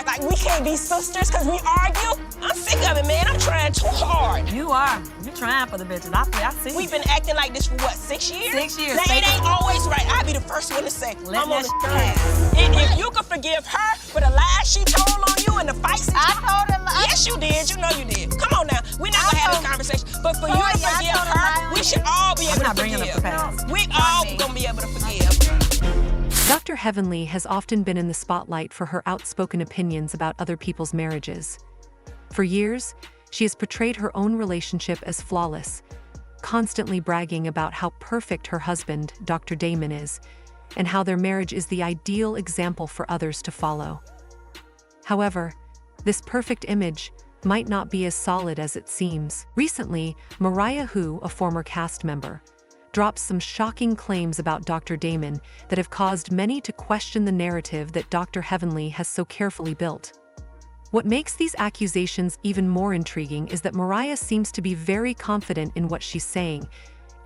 act like we can't be sisters because we argue. I'm sick of it, man. I'm trying too hard. You are. You're trying for the bitches. I see. We've been acting like this for what, 6 years? 6 years. Now, it ain't always right. I'll be the first one to say, Let I'm on that the pass. And if you could forgive her for the lies she told on you and the fights I told her lies. Yes, you did. You know you did. Come on now. We're not going to have this conversation. But for you to yeah, I forgive told her her, lies. we should all be able I'm not to bringing up the forgive. past. We all going to be able to forgive. Dr. Heavenly has often been in the spotlight for her outspoken opinions about other people's marriages. For years, she has portrayed her own relationship as flawless, constantly bragging about how perfect her husband, Dr. Damon, is, and how their marriage is the ideal example for others to follow. However, this perfect image might not be as solid as it seems. Recently, Mariah, a former cast member, dropped some shocking claims about Dr. Damon that have caused many to question the narrative that Dr. Heavenly has so carefully built. What makes these accusations even more intriguing is that Mariah seems to be very confident in what she's saying,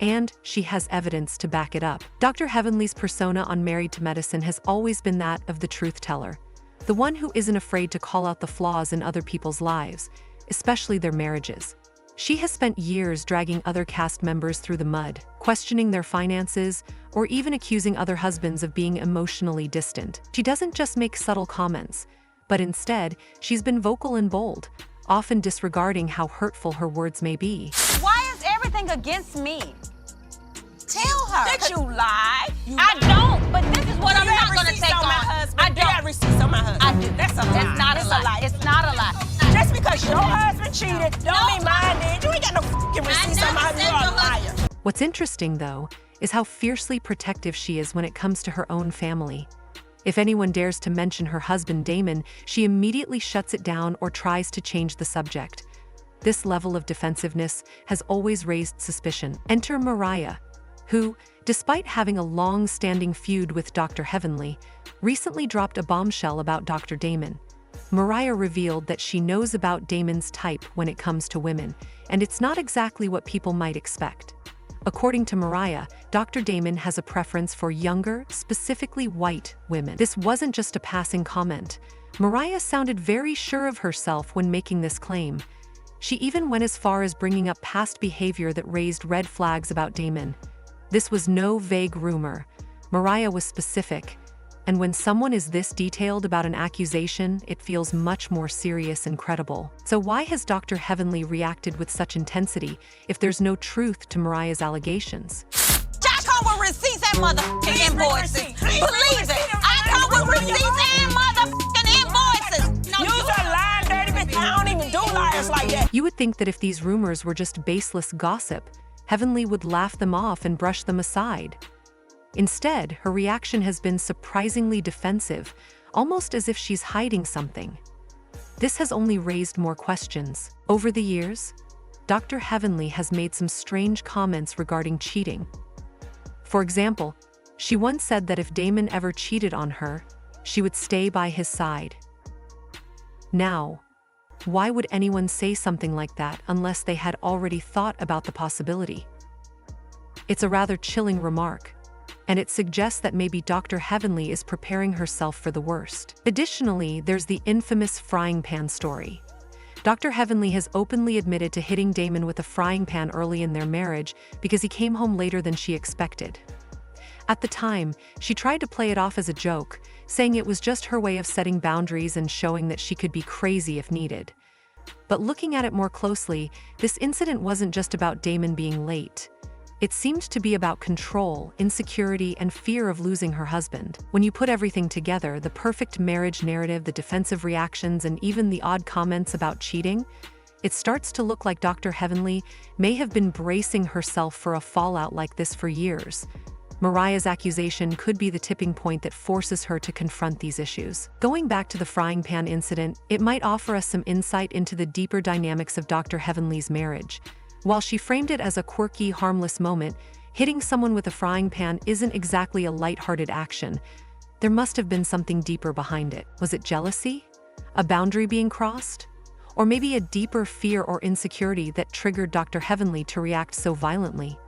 and she has evidence to back it up. Dr. Heavenly's persona on Married to Medicine has always been that of the truth teller, the one who isn't afraid to call out the flaws in other people's lives, especially their marriages. She has spent years dragging other cast members through the mud, questioning their finances, or even accusing other husbands of being emotionally distant. She doesn't just make subtle comments, but instead, she's been vocal and bold, often disregarding how hurtful her words may be. Why is everything against me? Tell her. That you lie. I don't, but this is what I'm not going to take on. I You got don't. receipts on my husband. I do. That's a lie. It's not a lie. It's not a lie. Just because your husband cheated, don't mean mine did. You ain't got no fucking receipts on my husband. You're a liar. What's interesting, though, is how fiercely protective she is when it comes to her own family. If anyone dares to mention her husband Damon, she immediately shuts it down or tries to change the subject. This level of defensiveness has always raised suspicion. Enter Mariah, who, despite having a long-standing feud with Dr. Heavenly, recently dropped a bombshell about Dr. Damon. Mariah revealed that she knows about Damon's type when it comes to women, and it's not exactly what people might expect. According to Mariah, Dr. Damon has a preference for younger, specifically white women. This wasn't just a passing comment. Mariah sounded very sure of herself when making this claim. She even went as far as bringing up past behavior that raised red flags about Damon. This was no vague rumor. Mariah was specific. And when someone is this detailed about an accusation, it feels much more serious and credible. So why has Dr. Heavenly reacted with such intensity if there's no truth to Mariah's allegations? I come with receipts and motherfucking invoices. Believe it. I come with receipts and motherfucking invoices. You's a lying dirty bitch. I don't even do liars like that. You would think that if these rumors were just baseless gossip, Heavenly would laugh them off and brush them aside. Instead, her reaction has been surprisingly defensive, almost as if she's hiding something. This has only raised more questions. Over the years, Dr. Heavenly has made some strange comments regarding cheating. For example, she once said that if Damon ever cheated on her, she would stay by his side. Now, why would anyone say something like that unless they had already thought about the possibility? It's a rather chilling remark, and it suggests that maybe Dr. Heavenly is preparing herself for the worst. Additionally, there's the infamous frying pan story. Dr. Heavenly has openly admitted to hitting Damon with a frying pan early in their marriage because he came home later than she expected. At the time, she tried to play it off as a joke, saying it was just her way of setting boundaries and showing that she could be crazy if needed. But looking at it more closely, this incident wasn't just about Damon being late. It seemed to be about control, insecurity, and fear of losing her husband. When you put everything together, the perfect marriage narrative, the defensive reactions, and even the odd comments about cheating, it starts to look like Dr. Heavenly may have been bracing herself for a fallout like this for years. Mariah's accusation could be the tipping point that forces her to confront these issues. Going back to the frying pan incident, it might offer us some insight into the deeper dynamics of Dr. Heavenly's marriage. While she framed it as a quirky, harmless moment, hitting someone with a frying pan isn't exactly a lighthearted action. There must have been something deeper behind it. Was it jealousy? A boundary being crossed? Or maybe a deeper fear or insecurity that triggered Dr. Heavenly to react so violently?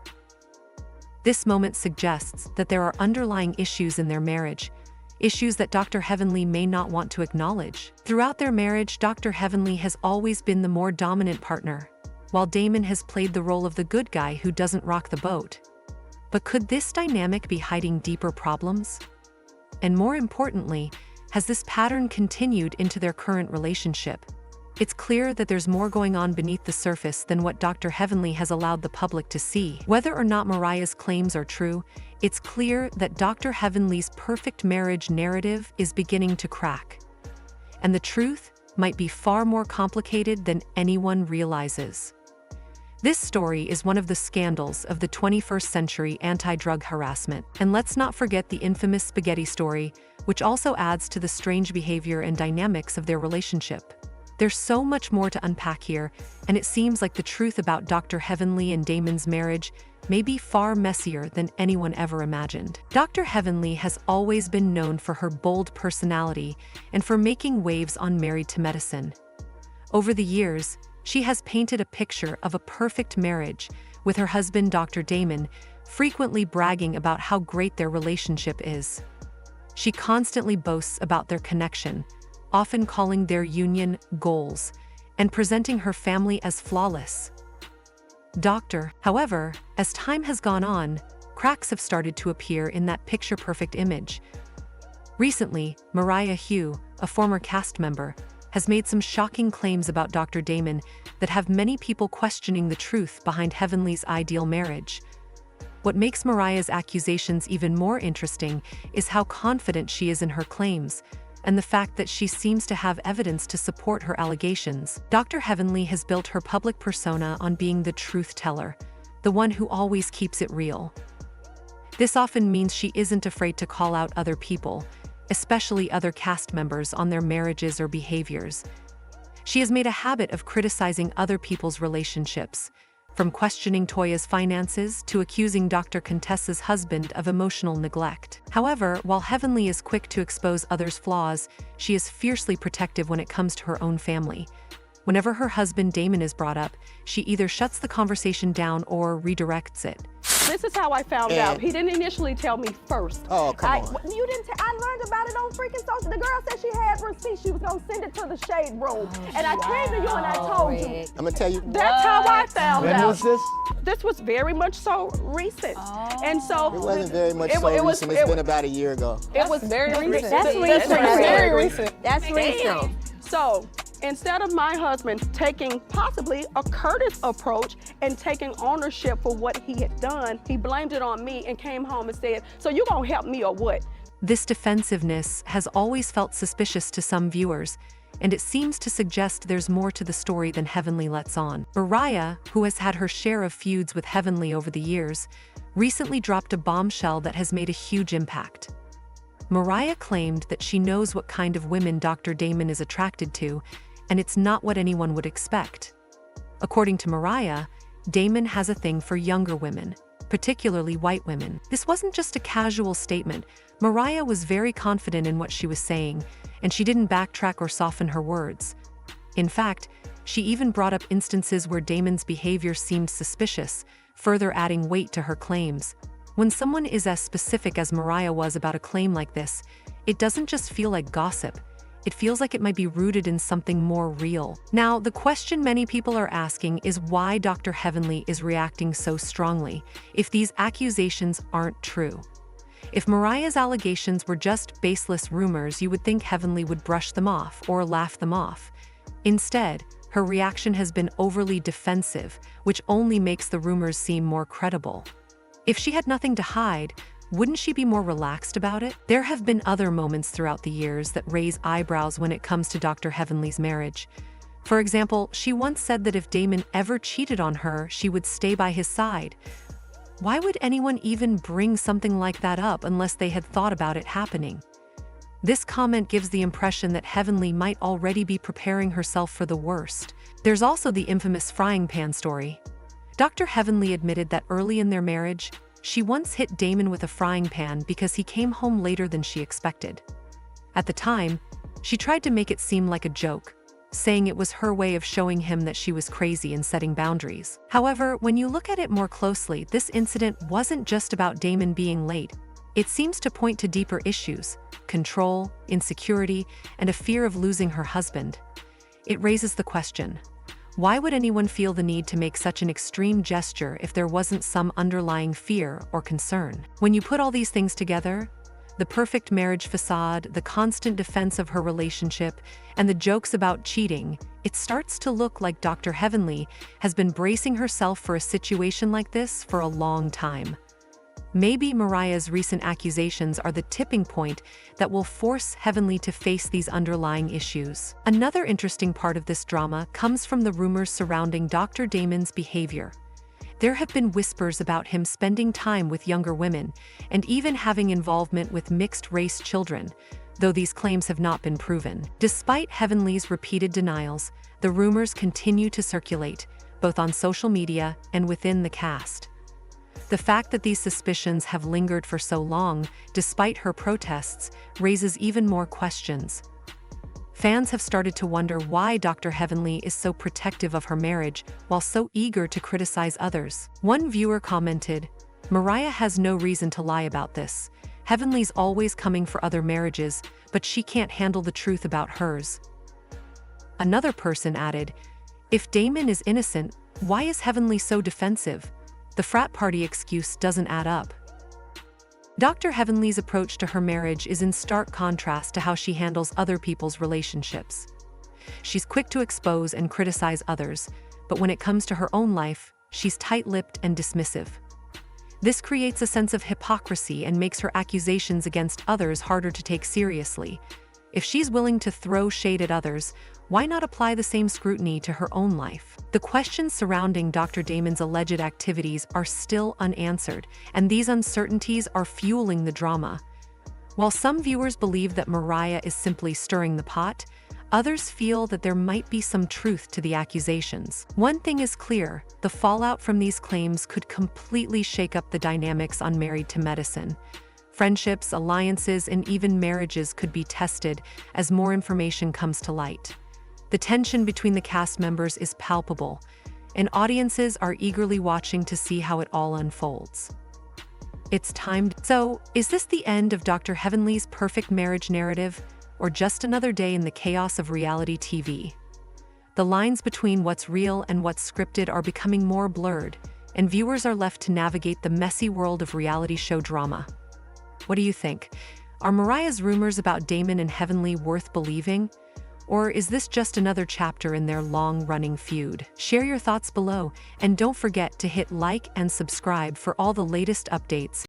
This moment suggests that there are underlying issues in their marriage, issues that Dr. Heavenly may not want to acknowledge. Throughout their marriage, Dr. Heavenly has always been the more dominant partner, while Damon has played the role of the good guy who doesn't rock the boat. But could this dynamic be hiding deeper problems? And more importantly, has this pattern continued into their current relationship? It's clear that there's more going on beneath the surface than what Dr. Heavenly has allowed the public to see. Whether or not Mariah's claims are true, it's clear that Dr. Heavenly's perfect marriage narrative is beginning to crack. And the truth might be far more complicated than anyone realizes. This story is one of the scandals of the 21st century anti-drug harassment. And let's not forget the infamous spaghetti story, which also adds to the strange behavior and dynamics of their relationship. There's so much more to unpack here, and it seems like the truth about Dr. Heavenly and Damon's marriage may be far messier than anyone ever imagined. Dr. Heavenly has always been known for her bold personality and for making waves on Married to Medicine. Over the years, she has painted a picture of a perfect marriage, with her husband Dr. Damon frequently bragging about how great their relationship is. She constantly boasts about their connection, often calling their union goals, and presenting her family as flawless. However, as time has gone on, cracks have started to appear in that picture-perfect image. Recently, Mariah Hugh, a former cast member, has made some shocking claims about Dr. Damon that have many people questioning the truth behind Heavenly's ideal marriage. What makes Mariah's accusations even more interesting is how confident she is in her claims, and the fact that she seems to have evidence to support her allegations. Dr. Heavenly has built her public persona on being the truth teller, the one who always keeps it real. This often means she isn't afraid to call out other people, especially other cast members, on their marriages or behaviors. She has made a habit of criticizing other people's relationships, from questioning Toya's finances to accusing Dr. Contessa's husband of emotional neglect. However, while Heavenly is quick to expose others' flaws, she is fiercely protective when it comes to her own family. Whenever her husband Damon is brought up, she either shuts the conversation down or redirects it. This is how I found out. He didn't initially tell me first. Oh, come on. You didn't I learned about it on freaking social. The girl said she had receipts. She was going to send it to the shade room. And I came to you and I told you. I'm gonna tell you. That's how I found When out. was this? This was very much so recent. And so It wasn't very much so recent. It's been about a year ago. it was very recent. That's recent. Very recent. That's recent. So instead of my husband taking possibly a courteous approach and taking ownership for what he had done, he blamed it on me and came home and said, "So you gonna help me or what?" This defensiveness has always felt suspicious to some viewers, and it seems to suggest there's more to the story than Heavenly lets on. Mariah, who has had her share of feuds with Heavenly over the years, recently dropped a bombshell that has made a huge impact. Mariah claimed that she knows what kind of women Dr. Damon is attracted to, and it's not what anyone would expect. According to Mariah, Damon has a thing for younger women, particularly white women. This wasn't just a casual statement. Mariah was very confident in what she was saying, and she didn't backtrack or soften her words. In fact, she even brought up instances where Damon's behavior seemed suspicious, further adding weight to her claims. When someone is as specific as Mariah was about a claim like this, it doesn't just feel like gossip. It feels like it might be rooted in something more real. Now, the question many people are asking is why Dr. Heavenly is reacting so strongly if these accusations aren't true. If Mariah's allegations were just baseless rumors, you would think Heavenly would brush them off or laugh them off. Instead, her reaction has been overly defensive, which only makes the rumors seem more credible. If she had nothing to hide, wouldn't she be more relaxed about it? There have been other moments throughout the years that raise eyebrows when it comes to Dr. Heavenly's marriage. For example, she once said that if Damon ever cheated on her, she would stay by his side. Why would anyone even bring something like that up unless they had thought about it happening? This comment gives the impression that Heavenly might already be preparing herself for the worst. There's also the infamous frying pan story. Dr. Heavenly admitted that early in their marriage, she once hit Damon with a frying pan because he came home later than she expected. At the time, she tried to make it seem like a joke, saying it was her way of showing him that she was crazy and setting boundaries. However, when you look at it more closely, this incident wasn't just about Damon being late. It seems to point to deeper issues, control, insecurity, and a fear of losing her husband. It raises the question, why would anyone feel the need to make such an extreme gesture if there wasn't some underlying fear or concern? When you put all these things together, the perfect marriage facade, the constant defense of her relationship, and the jokes about cheating, it starts to look like Dr. Heavenly has been bracing herself for a situation like this for a long time. Maybe Mariah's recent accusations are the tipping point that will force Heavenly to face these underlying issues. Another interesting part of this drama comes from the rumors surrounding Dr. Damon's behavior. There have been whispers about him spending time with younger women and even having involvement with mixed-race children, though these claims have not been proven. Despite Heavenly's repeated denials, the rumors continue to circulate, both on social media and within the cast. The fact that these suspicions have lingered for so long, despite her protests, raises even more questions. Fans have started to wonder why Dr. Heavenly is so protective of her marriage while so eager to criticize others. One viewer commented, "Mariah has no reason to lie about this. Heavenly's always coming for other marriages, but she can't handle the truth about hers." Another person added, "If Damon is innocent, why is Heavenly so defensive? The frat party excuse doesn't add up." Dr. Heavenly's approach to her marriage is in stark contrast to how she handles other people's relationships. She's quick to expose and criticize others, but when it comes to her own life, she's tight-lipped and dismissive. This creates a sense of hypocrisy and makes her accusations against others harder to take seriously. If she's willing to throw shade at others, why not apply the same scrutiny to her own life? The questions surrounding Dr. Damon's alleged activities are still unanswered, and these uncertainties are fueling the drama. While some viewers believe that Mariah is simply stirring the pot, others feel that there might be some truth to the accusations. One thing is clear, the fallout from these claims could completely shake up the dynamics on Married to Medicine. Friendships, alliances, and even marriages could be tested as more information comes to light. The tension between the cast members is palpable, and audiences are eagerly watching to see how it all unfolds. It's timed. So, is this the end of Dr. Heavenly's perfect marriage narrative, or just another day in the chaos of reality TV? The lines between what's real and what's scripted are becoming more blurred, and viewers are left to navigate the messy world of reality show drama. What do you think? Are Mariah's rumors about Damon and Heavenly worth believing? Or is this just another chapter in their long-running feud? Share your thoughts below, and don't forget to hit like and subscribe for all the latest updates